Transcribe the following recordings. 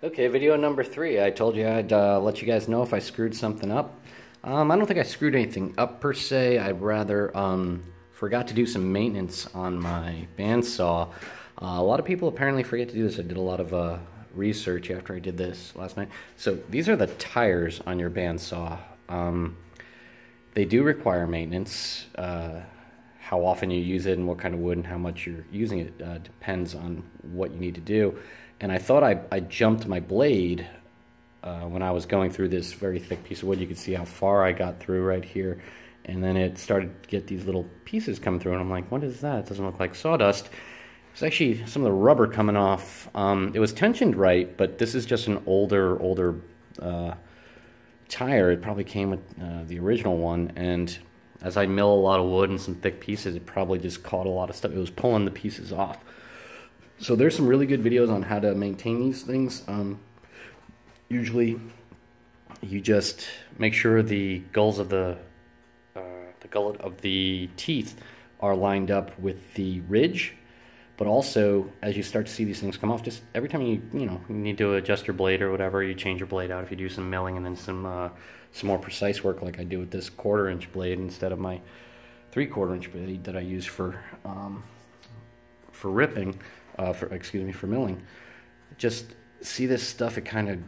Okay, video number 3. I told you I'd let you guys know if I screwed something up. I don't think I screwed anything up per se. I rather forgot to do some maintenance on my bandsaw. A lot of people apparently forget to do this. I did a lot of research after I did this last night. So these are the tires on your bandsaw. They do require maintenance. How often you use it and what kind of wood and how much you're using it depends on what you need to do. And I thought I jumped my blade when I was going through this very thick piece of wood. You can see how far I got through right here. And then it started to get these little pieces coming through. And I'm like, what is that? It doesn't look like sawdust. It's actually some of the rubber coming off. It was tensioned right, but this is just an older tire. It probably came with the original one. And as I mill a lot of wood and some thick pieces, it probably just caught a lot of stuff. It was pulling the pieces off. So there's some really good videos on how to maintain these things. Usually, you just make sure the gulls of the gullet of the teeth are lined up with the ridge. But also, as you start to see these things come off, just every time you need to adjust your blade or whatever, you change your blade out. If you do some milling and then some more precise work, like I do with this 1/4 inch blade instead of my 3/4 inch blade that I use for ripping. For milling. Just see this stuff, it kind of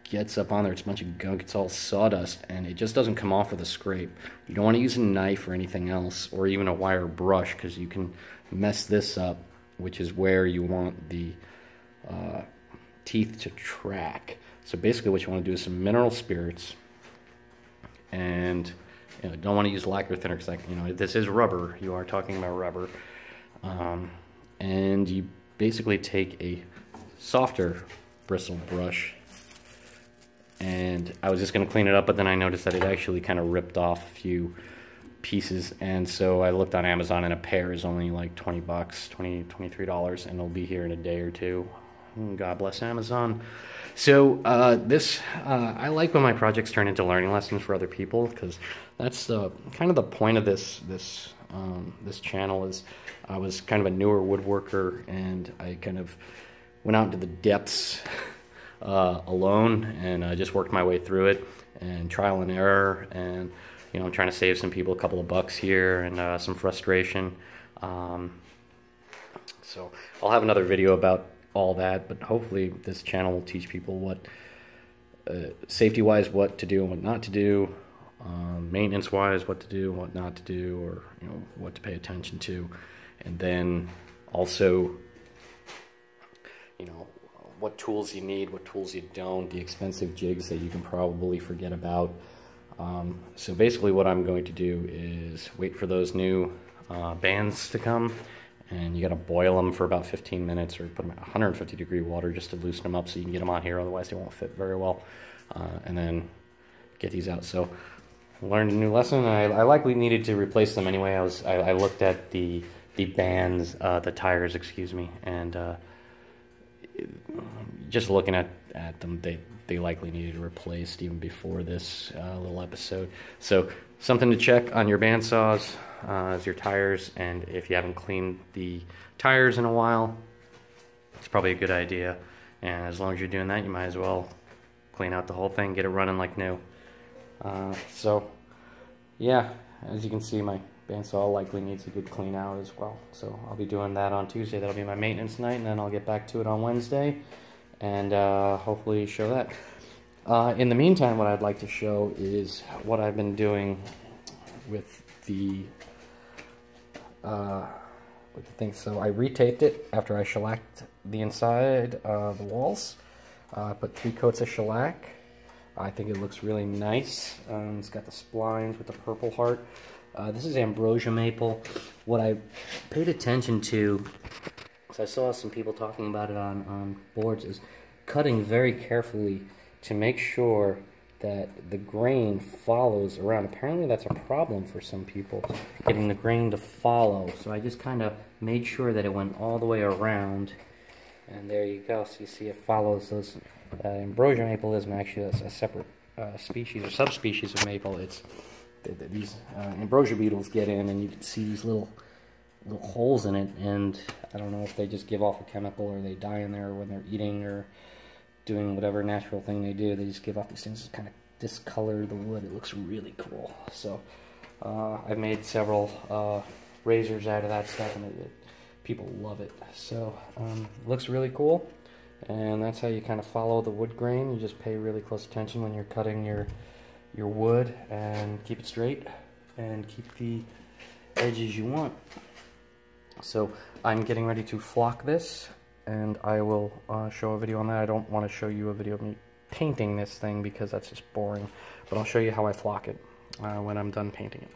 gets up on there. It's a bunch of gunk, it's all sawdust, and it just doesn't come off with a scrape. You don't want to use a knife or anything else, or even a wire brush, because you can mess this up, which is where you want the teeth to track. So basically what you want to do is some mineral spirits, and don't want to use lacquer thinner, because this is rubber. You are talking about rubber. And you basically take a softer bristle brush, and I was just going to clean it up, but then I noticed that it actually kind of ripped off a few pieces, and so I looked on Amazon, and a pair is only like 20 bucks, $23, and it'll be here in a day or two. God bless Amazon. So I like when my projects turn into learning lessons for other people, because that's kind of the point of this channel. Is I was kind of a newer woodworker, and I kind of went out into the depths alone, and I just worked my way through it, and trial and error, and I'm trying to save some people a couple of bucks here, and some frustration. So I'll have another video about all that, but hopefully this channel will teach people what safety-wise what to do and what not to do, maintenance-wise what to do and what not to do, or what to pay attention to, and then also what tools you need, what tools you don't, the expensive jigs that you can probably forget about. So basically what I'm going to do is wait for those new bands to come, and you got to boil them for about 15 minutes, or put them in 150-degree water just to loosen them up so you can get them on here, otherwise they won't fit very well, and then get these out. So I learned a new lesson. I likely needed to replace them anyway. I looked at the bands, the tires, excuse me, and just looking at them, they likely needed replaced even before this little episode. So something to check on your bandsaws is your tires, and if you haven't cleaned the tires in a while, it's probably a good idea. And as long as you're doing that, you might as well clean out the whole thing, get it running like new. So yeah, as you can see, my bandsaw likely needs a good clean out as well. So I'll be doing that on Tuesday. That'll be my maintenance night, and then I'll get back to it on Wednesday, and hopefully show that. In the meantime, what I'd like to show is what I've been doing with the thing. So I retaped it after I shellacked the inside of the walls. I put 3 coats of shellac. I think it looks really nice. It's got the splines with the purple heart. This is ambrosia maple. What I paid attention to, because I saw some people talking about it on boards, is cutting very carefully to make sure that the grain follows around. Apparently that's a problem for some people, getting the grain to follow. So I just kind of made sure that it went all the way around, and there you go. So you see it follows those. Ambrosia maple isn't actually a separate species or subspecies of maple. It's these ambrosia beetles get in, and you can see these little holes in it, and I don't know if they just give off a chemical or they die in there when they're eating, or doing whatever natural thing they do. They just give off these things that kind of discolor the wood. It looks really cool. So I've made several razors out of that stuff, and people love it. So it looks really cool, and that's how you kind of follow the wood grain. You just pay really close attention when you're cutting your wood, and keep it straight and keep the edges you want. So I'm getting ready to flock this, and I will show a video on that. I don't want to show you a video of me painting this thing because that's just boring, but I'll show you how I flock it when I'm done painting it.